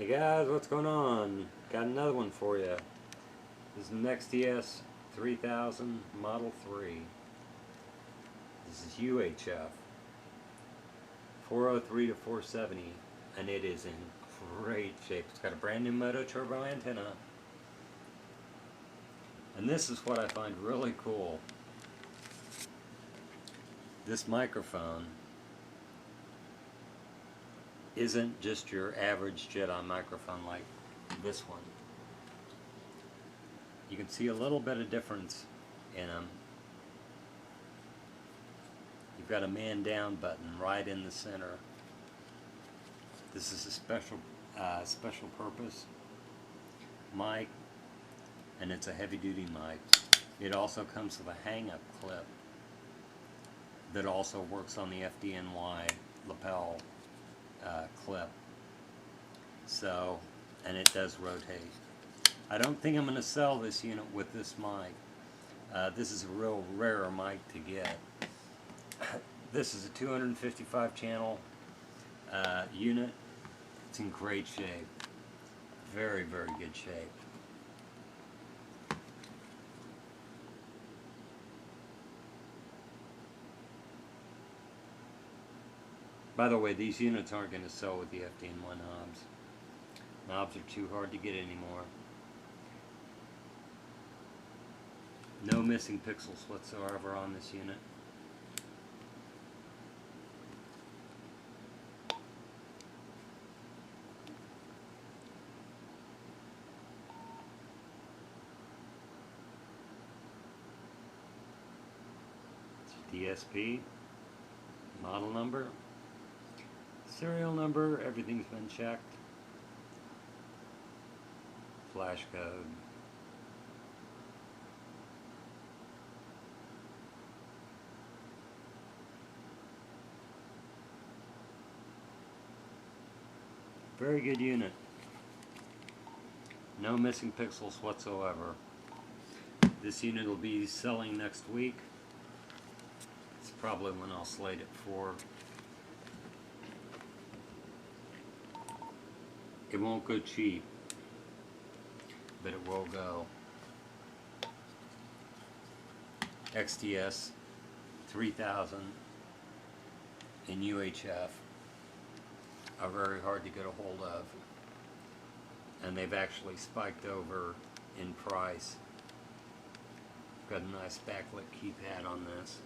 Hey guys, what's going on? Got another one for you. This is an XTS3000 Model 3. This is UHF 403 to 470, and it is in great shape. It's got a brand new Moto turbo antenna. And this is what I find really cool. This microphone isn't just your average Jedi microphone like this one. You can see a little bit of difference in them. You've got a man down button right in the center. This is a special purpose mic, and it's a heavy duty mic. It also comes with a hang up clip that also works on the FDNY lapel clip. So, and it does rotate. I don't think I'm going to sell this unit with this mic. This is a real rare mic to get. This is a 255 channel unit. It's in great shape. Very, very good shape. By the way, these units aren't going to sell with the FDNY knobs. Knobs are too hard to get anymore. No missing pixels whatsoever on this unit. It's DSP, model number, serial number, everything's been checked, flash code. Very good unit. No missing pixels whatsoever. This unit will be selling next week. It's probably when I'll slate it for. It won't go cheap, but it will go. XTS 3000 in UHF are very hard to get a hold of, and they've actually spiked over in price. Got a nice backlit keypad on this.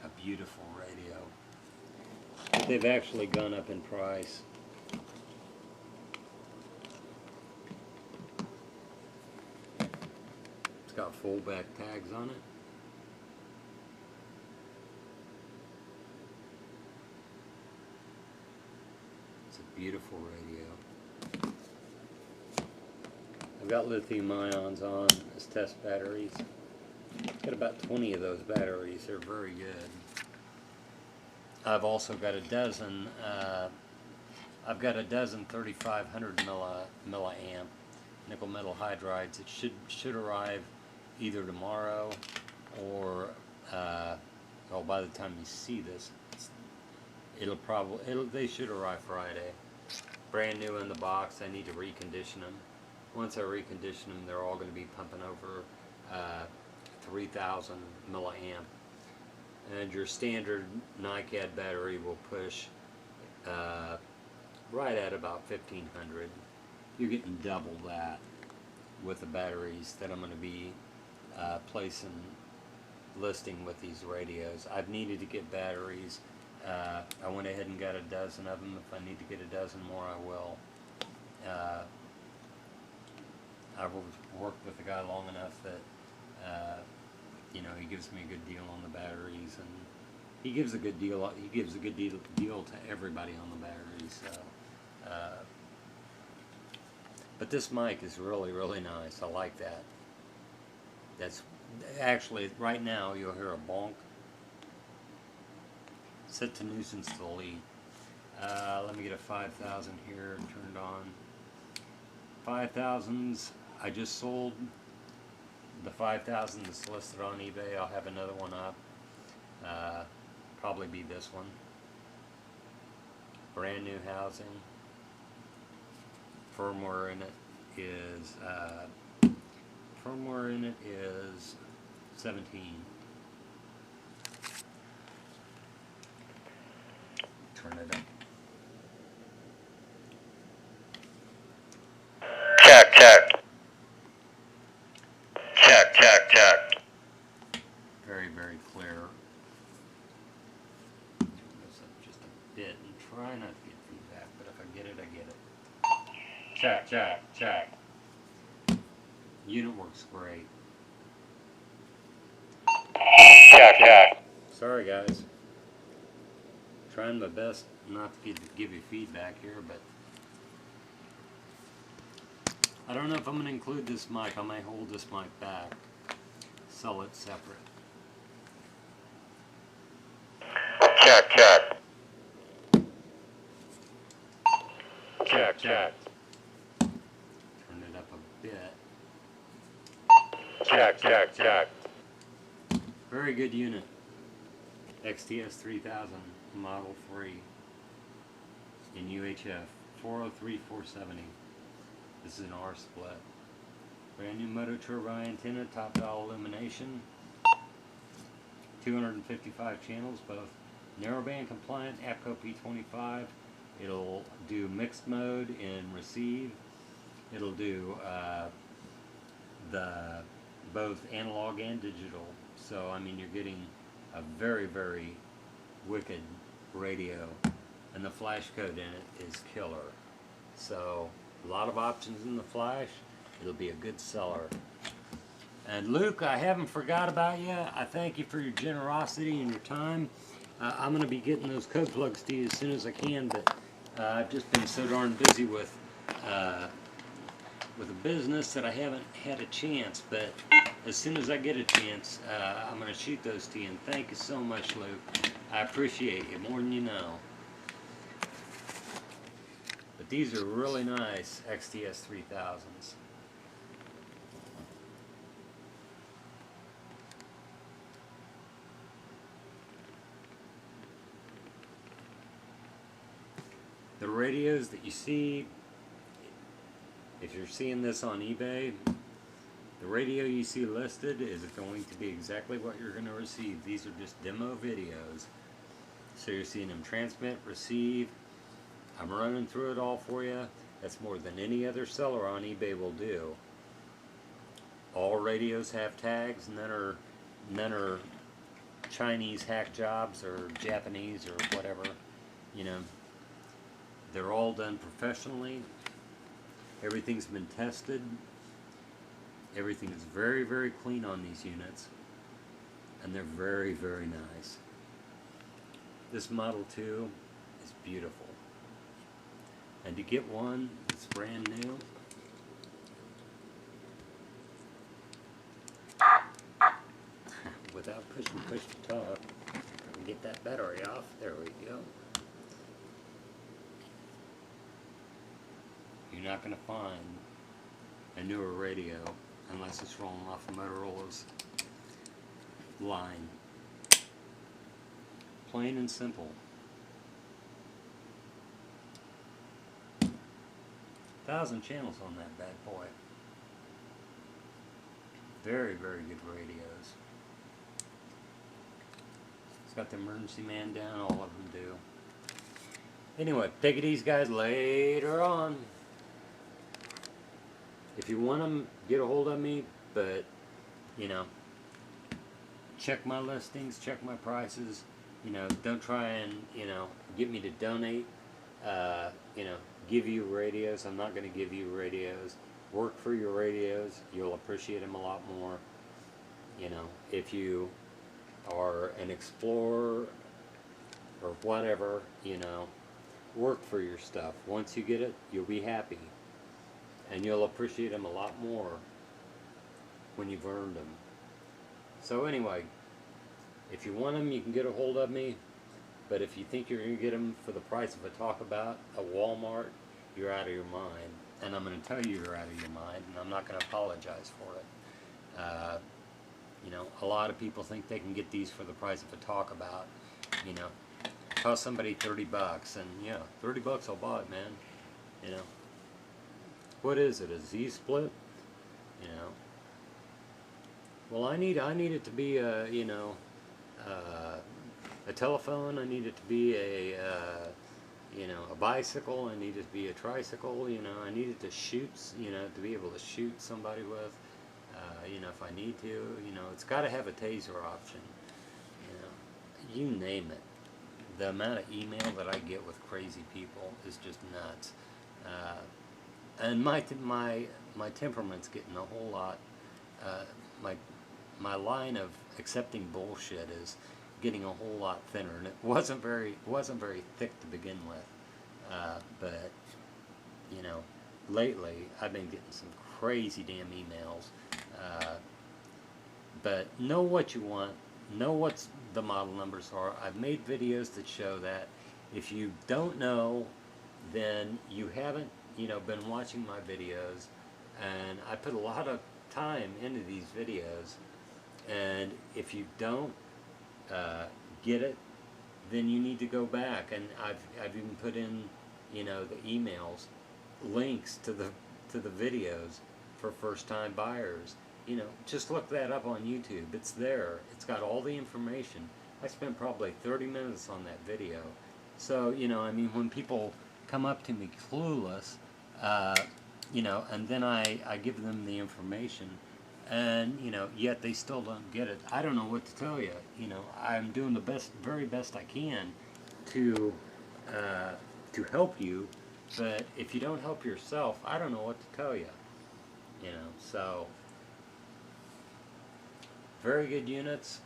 A beautiful radio. But they've actually gone up in price. It's got full back tags on it. It's a beautiful radio. I've got lithium ions on as test batteries. Got about 20 of those batteries. They're very good. I've also got a dozen. I've got a dozen 3500 milliamp nickel metal hydrides. It should arrive either tomorrow or well, by the time you see this, they should arrive Friday. Brand new in the box. I need to recondition them. Once I recondition them, they're all going to be pumping over 3000 milliamp, and your standard NiCad battery will push right at about 1500. You're getting double that with the batteries that I'm going to be listing with these radios. I've needed to get batteries. I went ahead and got a dozen of them. If I need to get a dozen more, I will. I've worked with the guy long enough that you know, he gives me a good deal on the batteries, and he gives a good deal. He gives a good deal to everybody on the batteries. So, but this mic is really, really nice. I like that. That's actually right now you'll hear a bonk. Set to nuisance delete. Let me get a 5000 here turned on. 5000s. I just sold the 5000 that's listed on eBay. I'll have another one up. probably be this one. Brand new housing. Firmware in it is 17. Turn it up. Check, check. Check, check, check. Very, very clear. Turn this up just a bit and try not to get feedback, but if I get it, I get it. Check, check, check. Unit works great. Check, check. Sorry guys. Trying my best not to give you feedback here, but I don't know if I'm going to include this mic. I may hold this mic back. Sell it separate. Check, check. Check, check. Turn it up a bit. Check, check, check. Very good unit. XTS3000 Model 3 in UHF 403-470. This is an R split. Brand new motor turbo antenna, top dial illumination. 255 channels, both narrowband compliant, APCO P25. It'll do mixed mode in receive. It'll do both analog and digital. So I mean, you're getting a very, very wicked radio, and the flash code in it is killer. So a lot of options in the flash. It'll be a good seller. And Luke, I haven't forgot about you. I thank you for your generosity and your time. I'm going to be getting those code plugs to you as soon as I can, but I've just been so darn busy with a business that I haven't had a chance. But as soon as I get a chance, I'm going to shoot those to you. And thank you so much, Luke. I appreciate you more than you know. But these are really nice XTS3000s. The radios that you see, if you're seeing this on eBay, the radio you see listed is going to be exactly what you're going to receive. These are just demo videos. So you're seeing them transmit, receive. I'm running through it all for you. That's more than any other seller on eBay will do. All radios have tags, none are Chinese hack jobs or Japanese or whatever, you know. They're all done professionally. Everything's been tested. Everything is very, very clean on these units. And they're very, very nice. This Model 2 is beautiful. And to get one that's brand new, without pushing push to talk, I can get that battery off. There we go. You're not going to find a newer radio unless it's rolling off of Motorola's line. Plain and simple. 1,000 channels on that bad boy. Very, very good radios. It's got the emergency man down, all of them do. Anyway, take it easy guys, later on. If you want them, get a hold of me, but, you know, check my listings, check my prices, you know, don't try and, you know, get me to donate, you know, give you radios. I'm not going to give you radios. Work for your radios. You'll appreciate them a lot more. You know, if you are an explorer or whatever, you know, work for your stuff. Once you get it, you'll be happy. And you'll appreciate them a lot more when you've earned them. So anyway, if you want them, you can get a hold of me. But if you think you're going to get them for the price of a Talkabout, a Walmart, you're out of your mind. And I'm going to tell you you're out of your mind, and I'm not going to apologize for it. You know, a lot of people think they can get these for the price of a Talkabout. you know, cost somebody 30 bucks, and yeah, 30 bucks I'll buy it, man. You know, what is it, a Z-split? You know, well, I need it to be a, you know, a telephone. I need it to be a, you know, a bicycle. I need it to be a tricycle. You know, I need it to shoot, you know, to be able to shoot somebody with. You know, if I need to, you know, it's got to have a taser option. You know, you name it. The amount of email that I get with crazy people is just nuts. And my temperament's getting a whole lot. My line of accepting bullshit is getting a whole lot thinner, and it wasn't very thick to begin with. But you know, lately I've been getting some crazy damn emails. But know what you want. Know what the model numbers are. I've made videos that show that. If you don't know, then you haven't, you know, been watching my videos, and I put a lot of time into these videos. And if you don't get it, then you need to go back. And I've even put in, you know, the emails, links to the videos for first-time buyers. You know, just look that up on YouTube. It's there. It's got all the information. I spent probably 30 minutes on that video. So, you know, I mean, when people come up to me clueless, you know, and then I give them the information, and, you know, yet they still don't get it, I don't know what to tell you. You know, I'm doing the very best I can to help you, but if you don't help yourself, I don't know what to tell you. You know, so... very good units.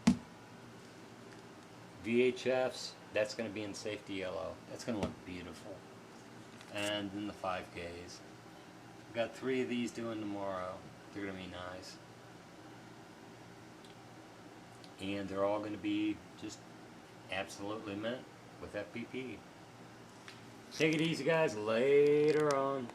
VHFs, that's going to be in safety yellow. That's going to look beautiful. And then the 5Ks. I've got 3 of these doing tomorrow. They're going to be nice. And they're all going to be just absolutely mint with FPP. Take it easy, guys. Later on.